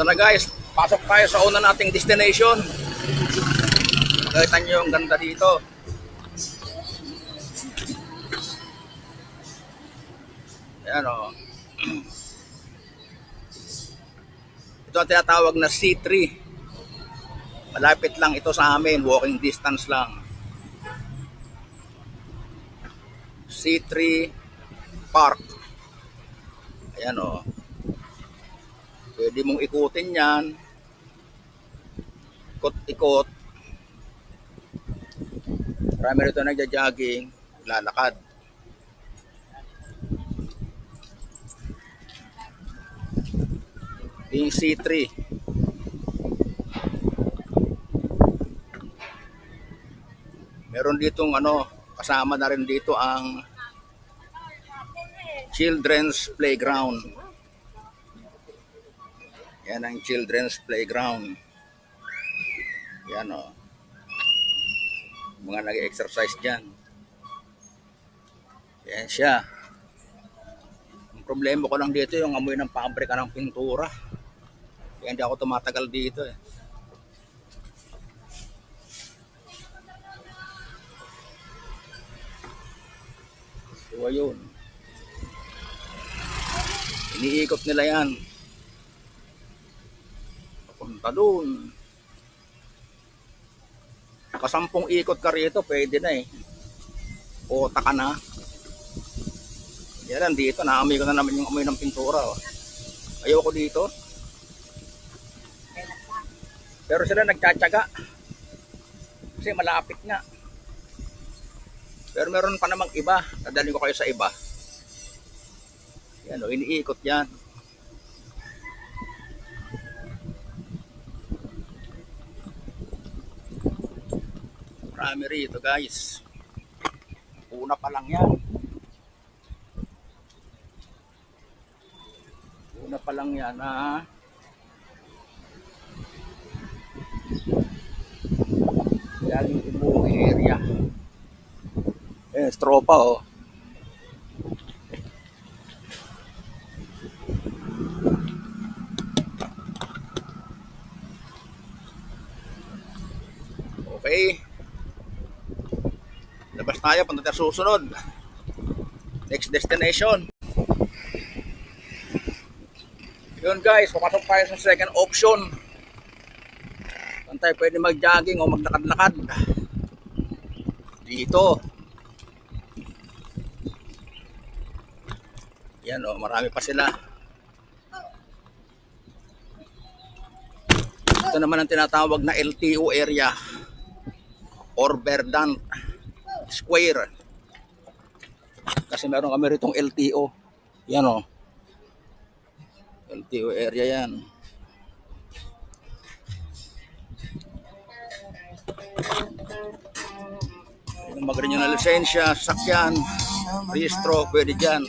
So na guys, pasok tayo sa una nating destination. Makita nyo yung ganda dito. Ayan o. Ito ang tinatawag na C3. Malapit lang ito sa amin, walking distance lang. C3 Park. Ayan o. Pwede mong ikutin yan. Ikot-ikot. Marami rito nagja-jogging, lalakad. Yung C3. Meron ditong kasama na rin dito ang children's playground. Yan ang children's playground. Yan o. Mga nag-exercise dyan. Yan siya. Ang problema ko lang dito yung amoy ng pabrika ng pintura. Kaya hindi ako tumatagal dito eh. So ayun. Iniikot nila yan. Papunta doon. Kasampung ikot ka rito, pwede na eh. Ota ka na. Yan, dito, naamoy ko na naman yung amoy ng pintura. Oh. Ayoko dito. Pero sila nagtsatsaga. Kasi malapit nga. Pero meron pa namang iba. Dadalhin ko kayo sa iba. Yan o, iniikot yan. Marami rito guys. Una pa lang yan. Una pa lang yan ha. Yan yung buong area. Tropa oh. Okay. Labas tayo, punta tayo susunod. Next destination. Yun guys, papasok tayo sa second option. Saan tayo pwede mag-jogging o maglakad-lakad? Dito. Yan o, marami pa sila. Ito naman ang tinatawag na LTO area or Verdant Square. Kasi meron kami ritong LTO. Yan o. LTO area yan. Yung mag-renew na lisensya, sasakyan, rehistro, pwede dyan.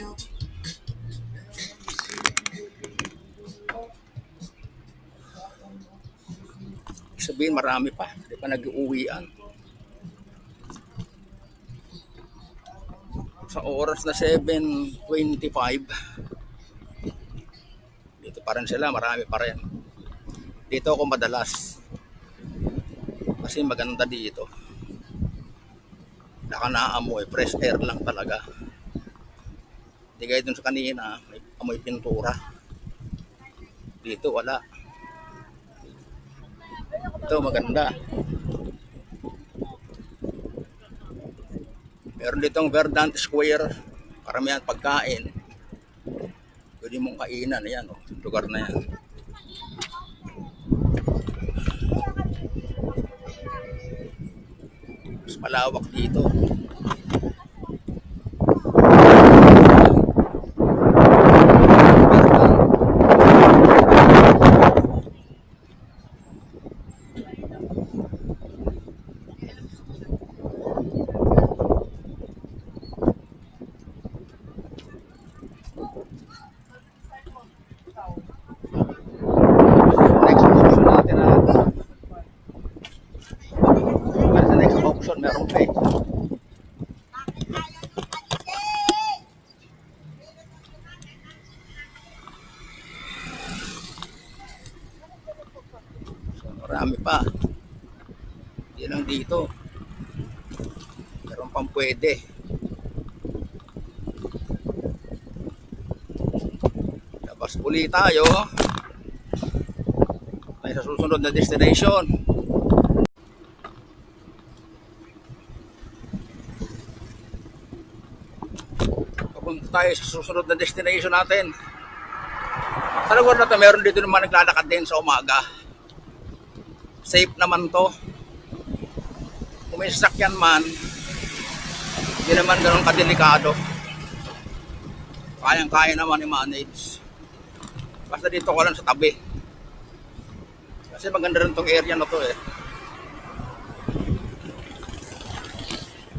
Sabihin marami pa, hindi pa nag-uwian. Sa oras na 7:25 dito pa rin sila, marami pa rin. Dito ako madalas kasi maganda dito, nakanaamoy, fresh air lang talaga. Hindi gaya dun sa kanina, may amoy pintura. Dito wala. Ito maganda. Meron ditong Verdant Square, karamihan pagkain. Pwede mong kainan, ayan o, lugar na yan. Mas malawak dito. Meron pa eh. Marami pa. Hindi lang dito. Meron pang pwede. Labas uli tayo. May sa susunod na destination. Papunta tayo sa susunod na destination natin. Sa lugar na to, meron dito naman naglalakad din sa umaga. Safe naman to. Kung may sasakyan man, hindi naman ganun kadelikado. Kayang-kaya naman i-manage. Basta dito ko lang sa tabi. Kasi maganda rin tong area na to eh.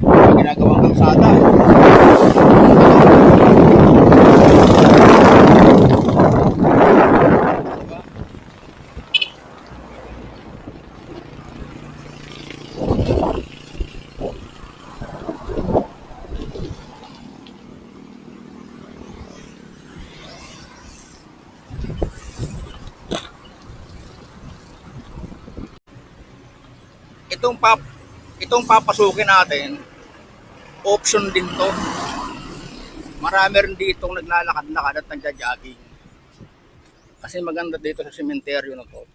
May ginagawang kalsada. Diba? Itong papasukin natin, option din to. Marami rin ditong naglalakad-lakad at nagja-jogging. Kasi maganda dito sa sementeryo na to.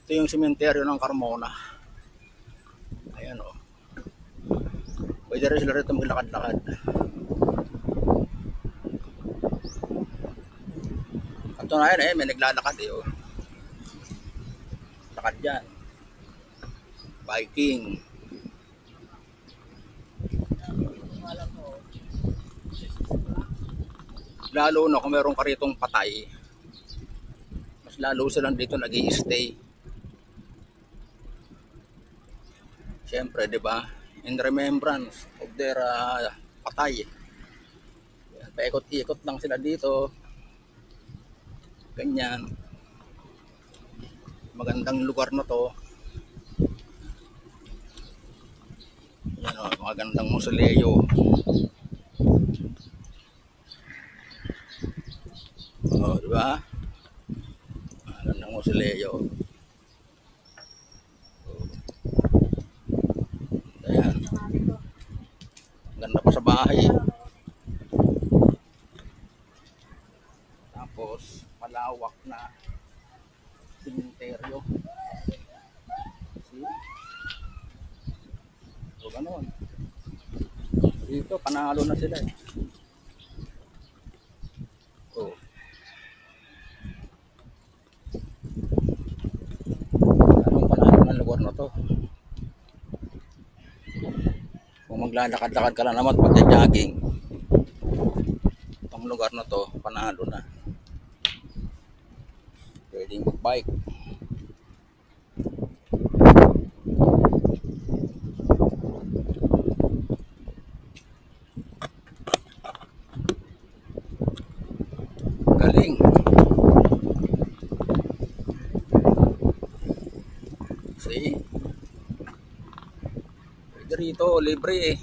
Ito yung sementeryo ng Carmona. Ayan o. Pwede rin sila rito maglakad-lakad. At na yan may naglalakad eh. Oh. Lakad dyan. Biking. Lalo na kung meron ka ritong patay, mas lalo silang dito nag-i-stay. Siyempre, di ba? In remembrance of their patay. Paikot-ikot lang sila dito. Ganyan. Magandang lugar na to. Yan o, magandang mausoleo. O, diba? Magandang mausoleo. Ayan. Ganda pa sa bahay. Tapos, malawak na sementeryo. See? So, ganun. Dito, panalo na sila eh. Oh. Anong panalo ng lugar na to? Kung maglalakad-lakad ka lang naman at magja-jogging, itong lugar na to, panalo na. Pwedeng mag-bike. Galing. See? Pwede rito, libre eh.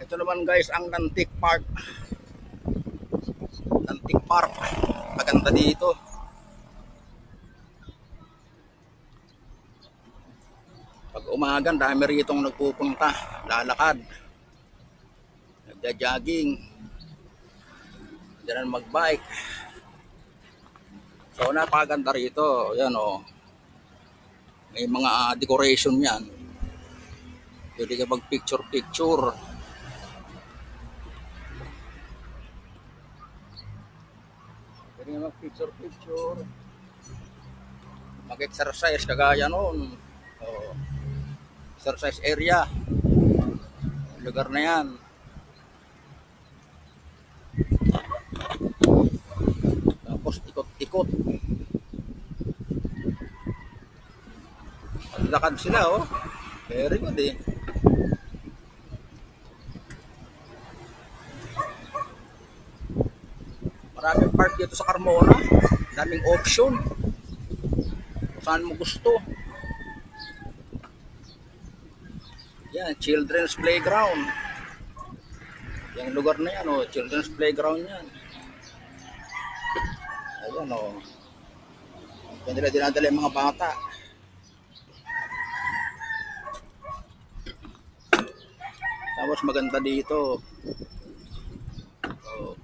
Ito naman guys, ang Nantic Park. Nantic Park. Maganda dito. Pag umaga, dami ritong nagpupunta, lalakad, nagja-jogging, diyan mag-bike. So napakaganda rito. Yan o. May mga decoration yan. Pwede ka mag-picture-picture. Pwede ka mag-picture-picture. Mag-exercise kagaya noon. So, exercise area. Lugar na yan. Tapos ikot-ikot. Lakad sila oh. Very good eh. Maraming park dito sa Carmona. Daming option. Kung saan mo gusto. Yan, children's playground. Yung lugar na yan, oh, children's playground yan. Ayan o. Diyan nila dinadala yung mga bata. Tapos maganda dito. Oh.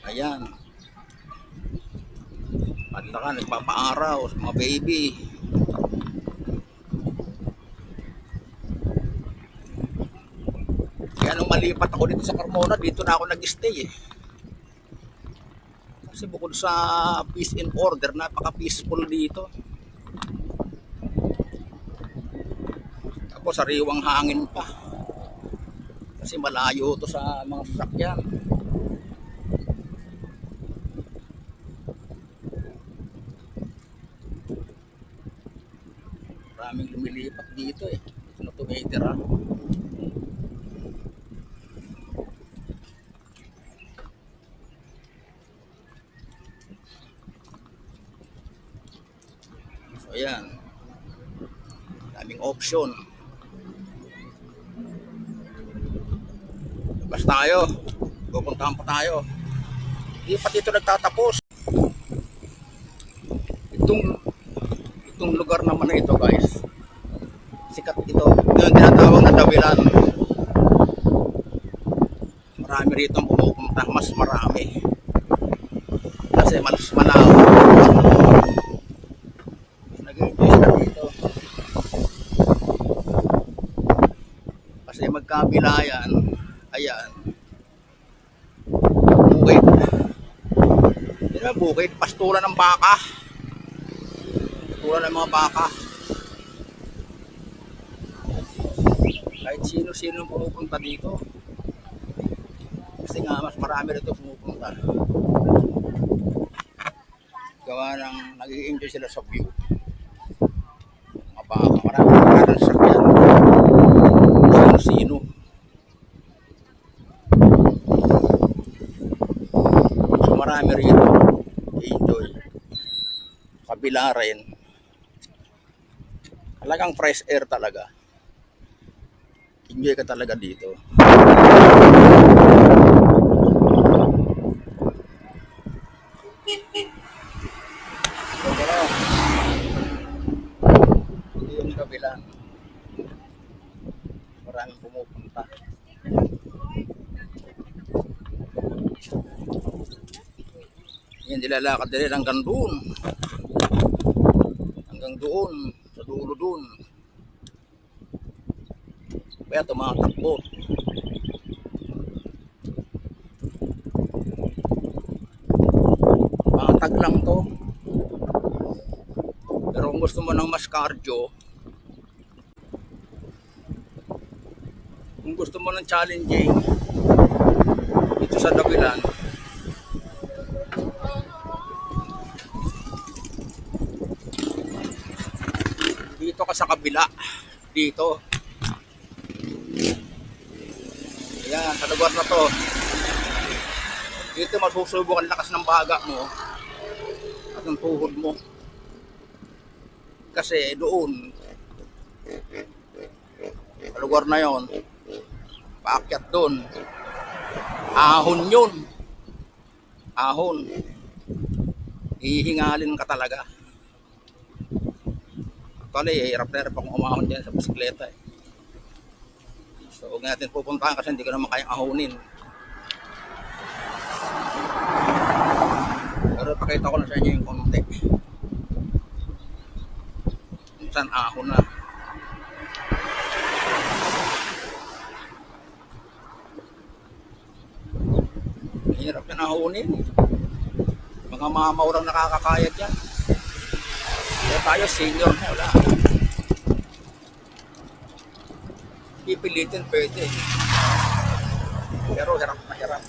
Ayan. Maganda ka, nagpapaaraw sa mga baby. Kaya nung malipat ako dito sa Carmona, dito na ako nag-stay eh. Kasi bukod sa peace and order, napaka-peaceful dito. Tapos sariwang hangin pa. Kasi malayo to sa mga sasakyan. Maraming lumilipat dito eh. Ano tumitira? So ayan. Daming option. Labas tayo. Pupuntahan pa tayo. Hindi pa dito nagtatapos. Itong lugar naman na ito guys. Sikat ito. Yung tinatawag na Dawilan. Marami rito ang pumupunta. Mas marami. Kasi mas malawak. Nag-enjoy sila dito. Kasi magkabilayan. Ayan. Bukid. Hindi naman bukid. Pastulan ng baka. Pastulan ng mga baka. Kahit sino-sino pumupunta dito. Kasi nga mas marami rito pumupunta. Gawa ng nag-i-enjoy sila sa view. Mga baka. Marami sasakyan. Sino-sino. So marami rito. Enjoy. Kabila rin. Talagang fresh air talaga. Enjoy ka talaga dito. So, hindi yung kabila. Maraming pumupunta. Yan, nilalakad din hanggang doon. Hanggang doon. Sa dulo doon. Kaya tumatakbo. Patag lang to. Pero kung gusto mo ng mas cardio, kung gusto mo ng challenging dito sa Dawilan, dito ka sa kabila. Dito. Ayan, sa lugar na to. Dito masusubok ang lakas ng baga mo at ng tuhod mo. Kasi doon, sa lugar na yon, paakyat doon. Ahon yun. Ahon. Hihingalin ka talaga. Actually, hirap na hirap akong umahon dyan sa bisikleta eh. So huwag natin pupuntahan kasi hindi ko naman kayang ahonin. Pero pakita ko na sa inyo yung konti. Minsan ahon na. Hirap yan ahonin. Mga mamaw lang nakakakaya dyan. Kaya tayo senior na wala. Pipilitin pwede. Pero hirap na hirap.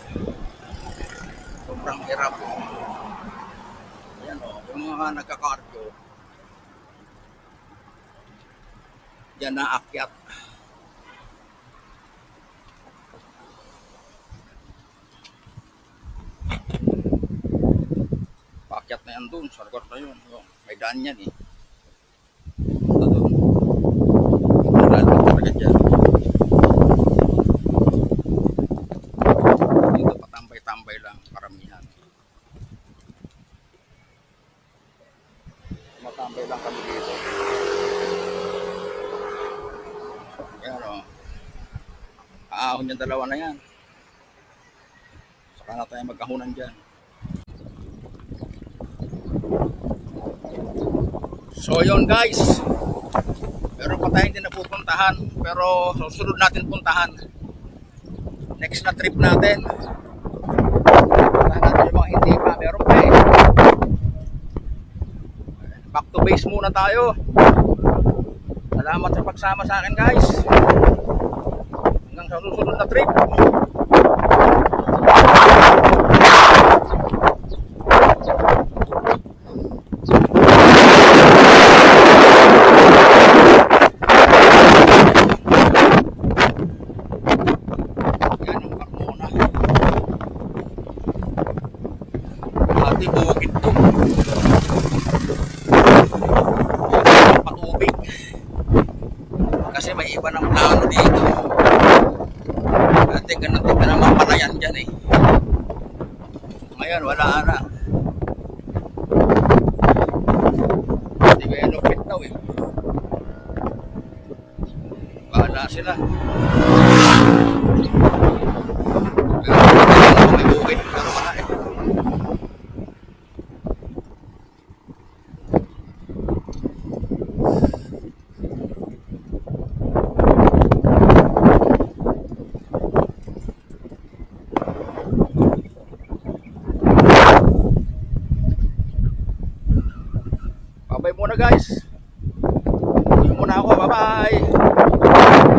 Sobrang hirap. Ayan o, yung mga nagka-cardio. Yan na akyat. Paakyat na yan dun, sa lugar na yun. May daan yan eh. Ito dun. Ito talaga dyan. Dito patambay-tambay lang, karamihan. ahon yung dalawa na yan. Saka na tayo magkahunan dyan. So yun guys, meron pa tayong hindi napupuntahan, pero susunod natin puntahan. Next na trip natin. Puntahan natin yung mga hindi pa, meron pa eh. Back to base muna tayo. Salamat sa pagsama sa akin guys. Hanggang sa susunod na trip. Yan yung Carmona. Pati bukid to. Patubig. Kasi may iba ng plano dito. Dati ganun din na naman palayan dyan eh. Ngayon wala na. Development daw eh. Bahala sila. Pero may bukid. Pero wala eh. Bye muna guys. Uwi muna ako. Bye bye.